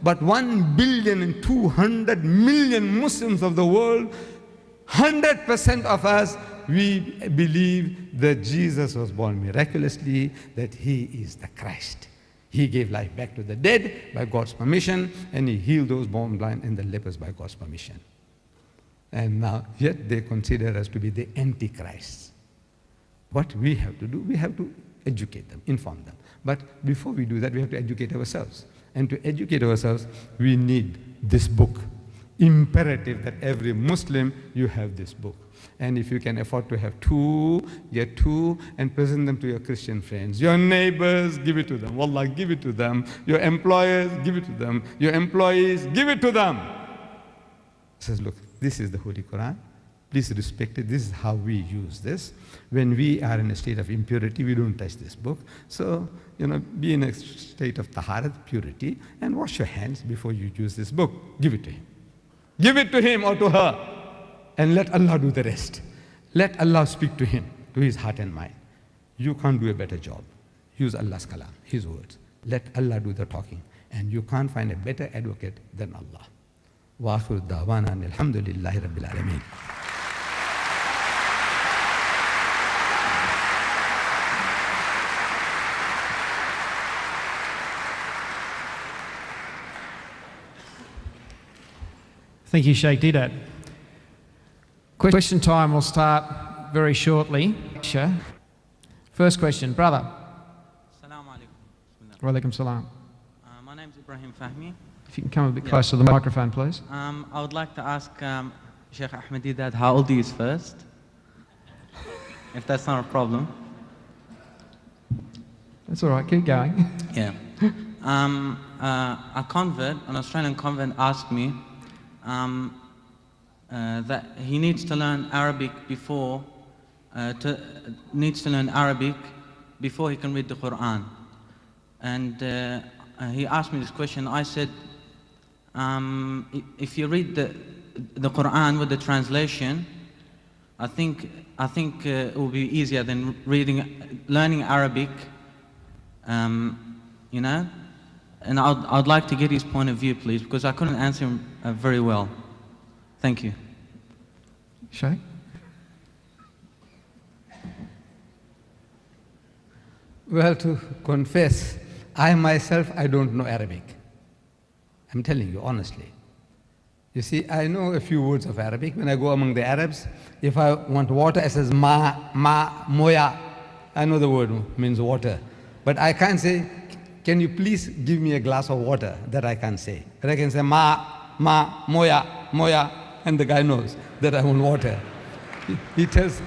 But 1,200,000,000 Muslims of the world, 100% of us, we believe that Jesus was born miraculously, that he is the Christ. He gave life back to the dead by God's permission, and he healed those born blind and the lepers by God's permission. And now, yet they consider us to be the antichrists. What we have to do, we have to educate them, inform them. But before we do that, we have to educate ourselves. And to educate ourselves, we need this book. Imperative that every Muslim, you have this book. And if you can afford to have two, get two and present them to your Christian friends. Your neighbors, give it to them. Wallah, give it to them. Your employers, give it to them. Your employees, give it to them. He says, look, this is the Holy Quran. Please respect it. This is how we use this. When we are in a state of impurity, we don't touch this book. So, be in a state of taharat, purity, and wash your hands before you use this book. Give it to him. Give it to him or to her. And let Allah do the rest. Let Allah speak to him, to his heart and mind. You can't do a better job. Use Allah's kalam, his words. Let Allah do the talking. And you can't find a better advocate than Allah. Wa akhiru da'wana alhamdulillahi rabbil alameen. Thank you, Sheikh Deedat. Question time will start very shortly. First question, brother. Assalamu alaikum. Wa alaikum salam. My name is Ibrahim Fahmi. If you can come a bit closer to the microphone, please. I would like to ask Sheikh Ahmed Deedat how old he is first, if that's not a problem. That's all right, keep going. Yeah. A convert, an Australian convert, asked me that he needs to learn Arabic before he can read the Quran. And he asked me this question. I said, if you read the Quran with the translation, I think it will be easier than learning Arabic, And I'd like to get his point of view, please, because I couldn't answer him very well. Thank you. Sheikh? Well, to confess, I myself, I don't know Arabic. I'm telling you honestly. You see, I know a few words of Arabic. When I go among the Arabs, if I want water, it says moya. I know the word means water. But I can't say, can you please give me a glass of water? That I can't say. But I can say moya, and the guy knows that I want water. He tells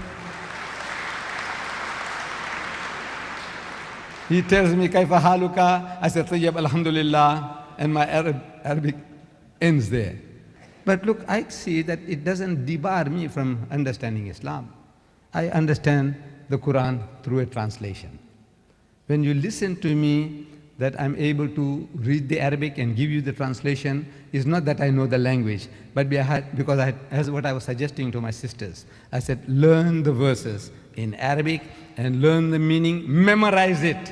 me, Kaifa haluka? I say, Tayyib, alhamdulillah, and my Arabic ends there. But look, I see that it doesn't debar me from understanding Islam. I understand the Quran through a translation. When you listen to me, that I'm able to read the Arabic and give you the translation, is not that I know the language, but because as what I was suggesting to my sisters, I said, learn the verses in Arabic and learn the meaning, memorize it.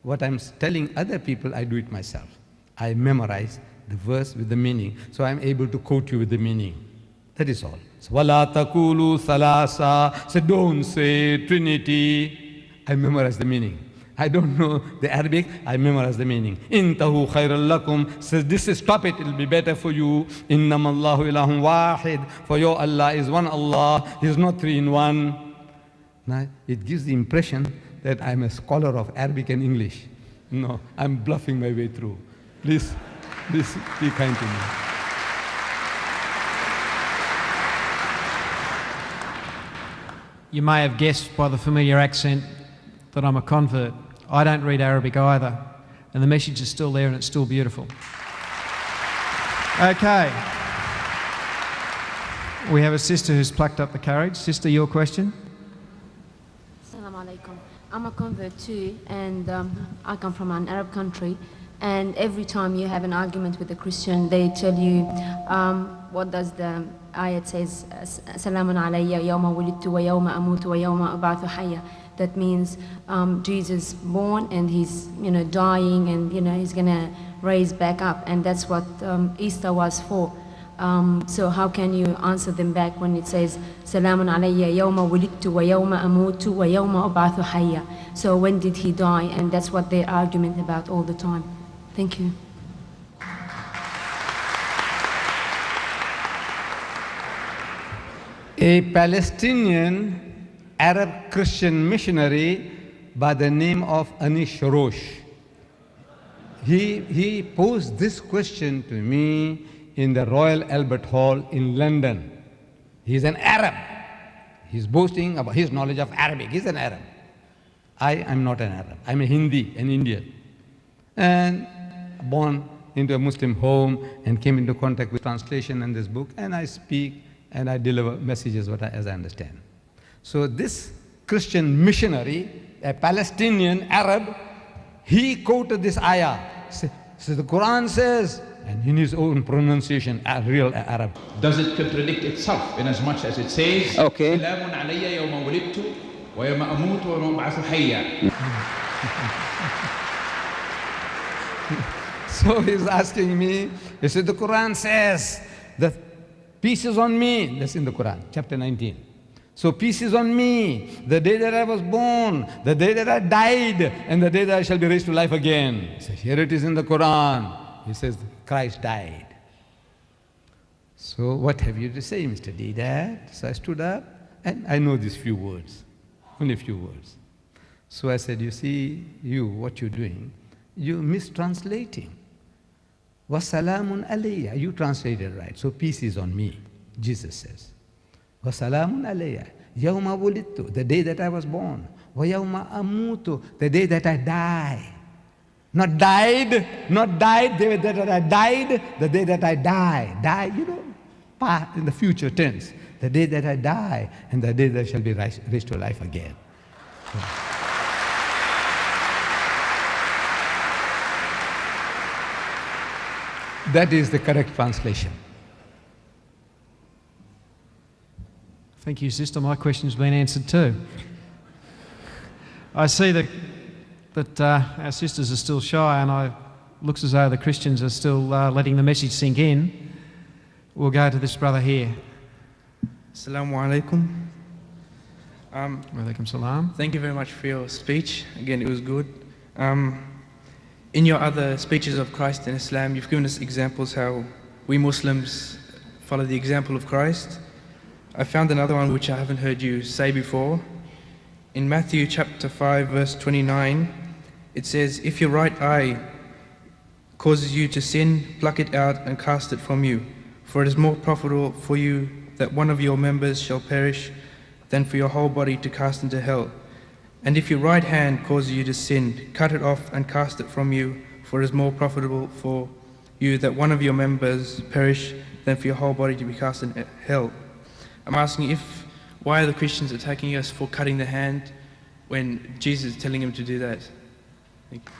What I'm telling other people, I do it myself. I memorize the verse with the meaning, so I'm able to quote you with the meaning. That is all. وَلَا تَقُولُوا ثَلَاثًا. So don't say Trinity. I memorize the meaning. I don't know the Arabic, I memorize the meaning. Intahu khairal lakum. Says this is, stop it, it'll be better for you. Innamallahu ilahum wahid. For your Allah is one Allah. He's not three in one. Now, it gives the impression that I'm a scholar of Arabic and English. No, I'm bluffing my way through. Please be kind to me. You may have guessed by the familiar accent that I'm a convert. I don't read Arabic either, and the message is still there and it's still beautiful. Okay. We have a sister who's plucked up the courage. Sister, your question? Assalamu alaikum. I'm a convert too, and I come from an Arab country, and every time you have an argument with a Christian, they tell you, what does the ayat says, Salamun alayya yawma wulidtu wa yawma amutu wa yawma ub'athu hayya. That means Jesus born and he's dying and he's gonna raise back up, and that's what Easter was for. So how can you answer them back when it says Salamun alayya yawma wulidtu wa yawma amutu wa yawma ub'athu hayya? So when did he die? And that's what they argument about all the time. Thank you. A Palestinian Arab Christian missionary by the name of Anish Rosh, he posed this question to me in the Royal Albert Hall in London. He's an Arab. He's boasting about his knowledge of Arabic. He's an Arab. I am not an Arab. I'm a Hindi, an Indian. And born into a Muslim home and came into contact with translation in this book, and I speak and I deliver messages as I understand. So this Christian missionary, a Palestinian Arab, he quoted this ayah. So the Quran says, and in his own pronunciation, a real Arab. Does it contradict itself in as much as it says, Okay. سلام علي يوم ولدت ويوم أموت ويوم أبعث حيا. So he's asking me, he said, the Quran says that peace is on me. That's in the Quran, chapter 19. So peace is on me, the day that I was born, the day that I died, and the day that I shall be raised to life again. So here it is in the Quran. He says, Christ died. So what have you to say, Mr. Deedat? So I stood up, and I know these few words, only a few words. So I said, you see, what you're doing, you're mistranslating. Wasalamun alayya, you translated right. So peace is on me, Jesus says. Wasalamun alayya, yawma wulidtu, the day that I was born. Wa yawma amutu, the day that I die. Not died, the day that I died, the day that I die. Die, in the future tense. The day that I die, and the day that I shall be raised to life again. That is the correct translation. Thank you, sister. My question's been answered too. I see that our sisters are still shy, and it looks as though the Christians are still letting the message sink in. We'll go to this brother here. Assalamu alaikum. Walaikum salam. Thank you very much for your speech. Again, it was good. In your other speeches of Christ and Islam, you've given us examples how we Muslims follow the example of Christ. I found another one which I haven't heard you say before. In Matthew chapter 5, verse 29, it says, if your right eye causes you to sin, pluck it out and cast it from you. For it is more profitable for you that one of your members shall perish than for your whole body to cast into hell. And if your right hand causes you to sin, cut it off and cast it from you, for it is more profitable for you that one of your members perish than for your whole body to be cast in hell. I'm asking why are the Christians attacking us for cutting the hand when Jesus is telling him to do that? Thank you.